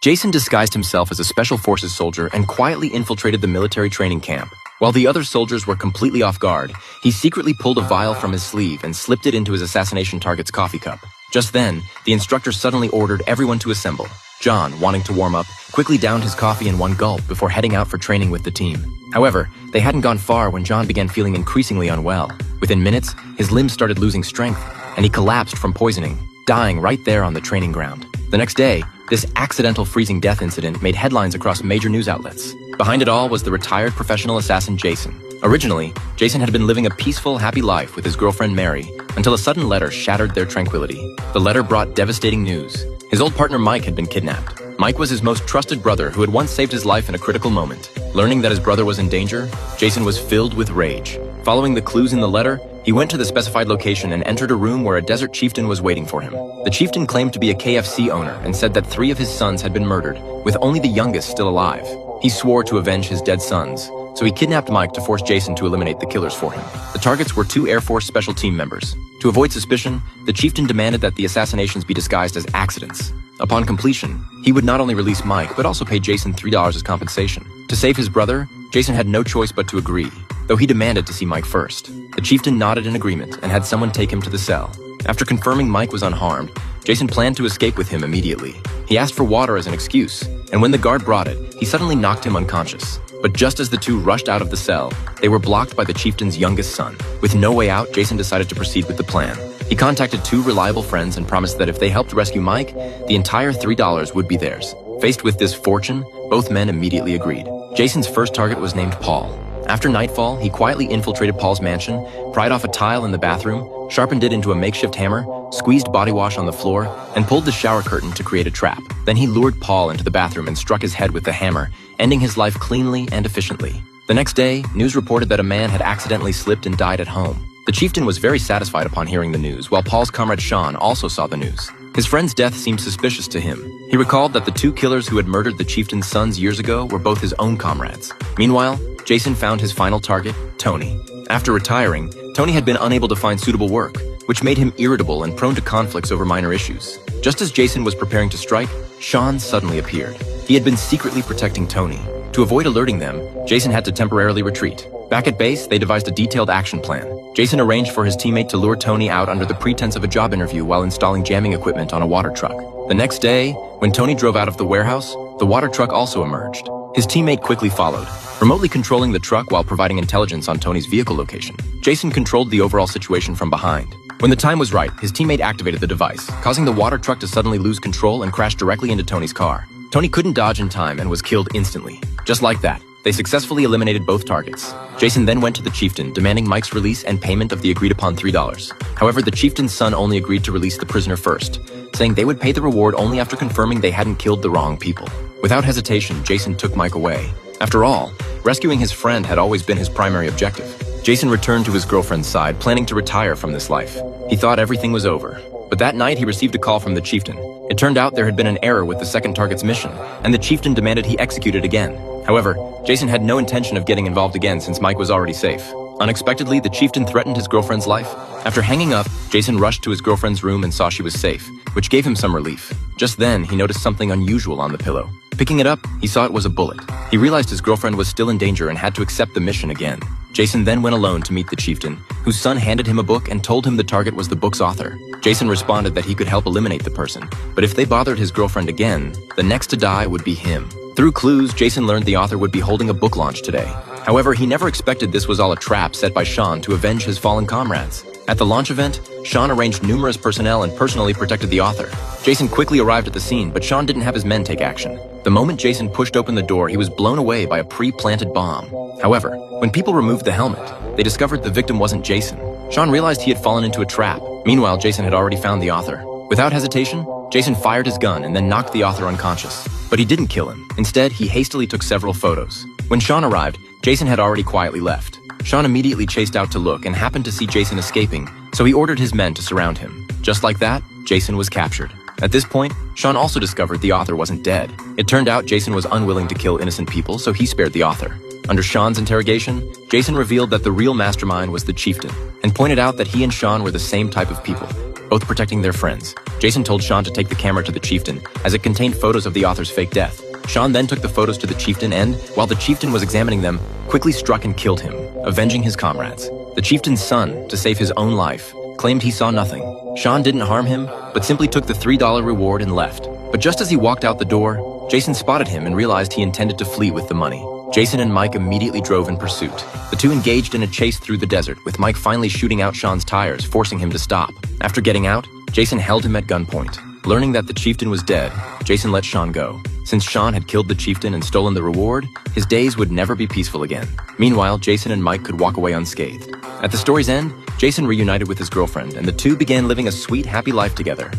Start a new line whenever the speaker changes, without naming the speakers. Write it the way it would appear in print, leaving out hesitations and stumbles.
Jason disguised himself as a Special Forces soldier and quietly infiltrated the military training camp. While the other soldiers were completely off guard, he secretly pulled a vial from his sleeve and slipped it into his assassination target's coffee cup. Just then, the instructor suddenly ordered everyone to assemble. John, wanting to warm up, quickly downed his coffee in one gulp before heading out for training with the team. However, they hadn't gone far when John began feeling increasingly unwell. Within minutes, his limbs started losing strength, and he collapsed from poisoning, dying right there on the training ground. The next day, this accidental freezing death incident made headlines across major news outlets. Behind it all was the retired professional assassin Jason. Originally, Jason had been living a peaceful, happy life with his girlfriend Mary until a sudden letter shattered their tranquility. The letter brought devastating news. His old partner Mike had been kidnapped. Mike was his most trusted brother who had once saved his life in a critical moment. Learning that his brother was in danger, Jason was filled with rage. Following the clues in the letter, he went to the specified location and entered a room where a desert chieftain was waiting for him. The chieftain claimed to be a KFC owner and said that 3 of his sons had been murdered, with only the youngest still alive. He swore to avenge his dead sons, so he kidnapped Mike to force Jason to eliminate the killers for him. The targets were 2 Air Force Special Team members. To avoid suspicion, the chieftain demanded that the assassinations be disguised as accidents. Upon completion, he would not only release Mike, but also pay Jason $3 as compensation. To save his brother, Jason had no choice but to agree, though he demanded to see Mike first. The chieftain nodded in agreement and had someone take him to the cell. After confirming Mike was unharmed, Jason planned to escape with him immediately. He asked for water as an excuse, and when the guard brought it, he suddenly knocked him unconscious. But just as the 2 rushed out of the cell, they were blocked by the chieftain's youngest son. With no way out, Jason decided to proceed with the plan. He contacted 2 reliable friends and promised that if they helped rescue Mike, the entire $3 would be theirs. Faced with this fortune, both men immediately agreed. Jason's first target was named Paul. After nightfall, he quietly infiltrated Paul's mansion, pried off a tile in the bathroom, sharpened it into a makeshift hammer, squeezed body wash on the floor, and pulled the shower curtain to create a trap. Then he lured Paul into the bathroom and struck his head with the hammer, ending his life cleanly and efficiently. The next day, news reported that a man had accidentally slipped and died at home. The chieftain was very satisfied upon hearing the news, while Paul's comrade Sean also saw the news. His friend's death seemed suspicious to him. He recalled that the 2 killers who had murdered the chieftain's sons years ago were both his own comrades. Meanwhile, Jason found his final target, Tony. After retiring, Tony had been unable to find suitable work, which made him irritable and prone to conflicts over minor issues. Just as Jason was preparing to strike, Sean suddenly appeared. He had been secretly protecting Tony. To avoid alerting them, Jason had to temporarily retreat. Back at base, they devised a detailed action plan. Jason arranged for his teammate to lure Tony out under the pretense of a job interview while installing jamming equipment on a water truck. The next day, when Tony drove out of the warehouse, the water truck also emerged. His teammate quickly followed, remotely controlling the truck while providing intelligence on Tony's vehicle location. Jason controlled the overall situation from behind. When the time was right, his teammate activated the device, causing the water truck to suddenly lose control and crash directly into Tony's car. Tony couldn't dodge in time and was killed instantly. Just like that, they successfully eliminated both targets. Jason then went to the chieftain, demanding Mike's release and payment of the agreed-upon $3. However, the chieftain's son only agreed to release the prisoner first, saying they would pay the reward only after confirming they hadn't killed the wrong people. Without hesitation, Jason took Mike away. After all, rescuing his friend had always been his primary objective. Jason returned to his girlfriend's side, planning to retire from this life. He thought everything was over. But that night, he received a call from the chieftain. It turned out there had been an error with the second target's mission, and the chieftain demanded he execute it again. However, Jason had no intention of getting involved again since Mike was already safe. Unexpectedly, the chieftain threatened his girlfriend's life. After hanging up, Jason rushed to his girlfriend's room and saw she was safe, which gave him some relief. Just then, he noticed something unusual on the pillow. Picking it up, he saw it was a bullet. He realized his girlfriend was still in danger and had to accept the mission again. Jason then went alone to meet the chieftain, whose son handed him a book and told him the target was the book's author. Jason responded that he could help eliminate the person, but if they bothered his girlfriend again, the next to die would be him. Through clues, Jason learned the author would be holding a book launch today. However, he never expected this was all a trap set by Sean to avenge his fallen comrades. At the launch event, Sean arranged numerous personnel and personally protected the author. Jason quickly arrived at the scene, but Sean didn't have his men take action. The moment Jason pushed open the door, he was blown away by a pre-planted bomb. However, when people removed the helmet, they discovered the victim wasn't Jason. Sean realized he had fallen into a trap. Meanwhile, Jason had already found the author. Without hesitation, Jason fired his gun and then knocked the author unconscious. But he didn't kill him. Instead, he hastily took several photos. When Sean arrived, Jason had already quietly left. Sean immediately chased out to look and happened to see Jason escaping, so he ordered his men to surround him. Just like that, Jason was captured. At this point, Sean also discovered the author wasn't dead. It turned out Jason was unwilling to kill innocent people, so he spared the author. Under Sean's interrogation, Jason revealed that the real mastermind was the chieftain, and pointed out that he and Sean were the same type of people. both protecting their friends. Jason told Sean to take the camera to the chieftain, as it contained photos of the author's fake death. Sean then took the photos to the chieftain and, while the chieftain was examining them, quickly struck and killed him, avenging his comrades. The chieftain's son, to save his own life, claimed he saw nothing. Sean didn't harm him, but simply took the $3 reward and left. But just as he walked out the door, Jason spotted him and realized he intended to flee with the money. Jason and Mike immediately drove in pursuit. The two engaged in a chase through the desert, with Mike finally shooting out Sean's tires, forcing him to stop. After getting out, Jason held him at gunpoint. Learning that the chieftain was dead, Jason let Sean go. Since Sean had killed the chieftain and stolen the reward, his days would never be peaceful again. Meanwhile, Jason and Mike could walk away unscathed. At the story's end, Jason reunited with his girlfriend, and the two began living a sweet, happy life together.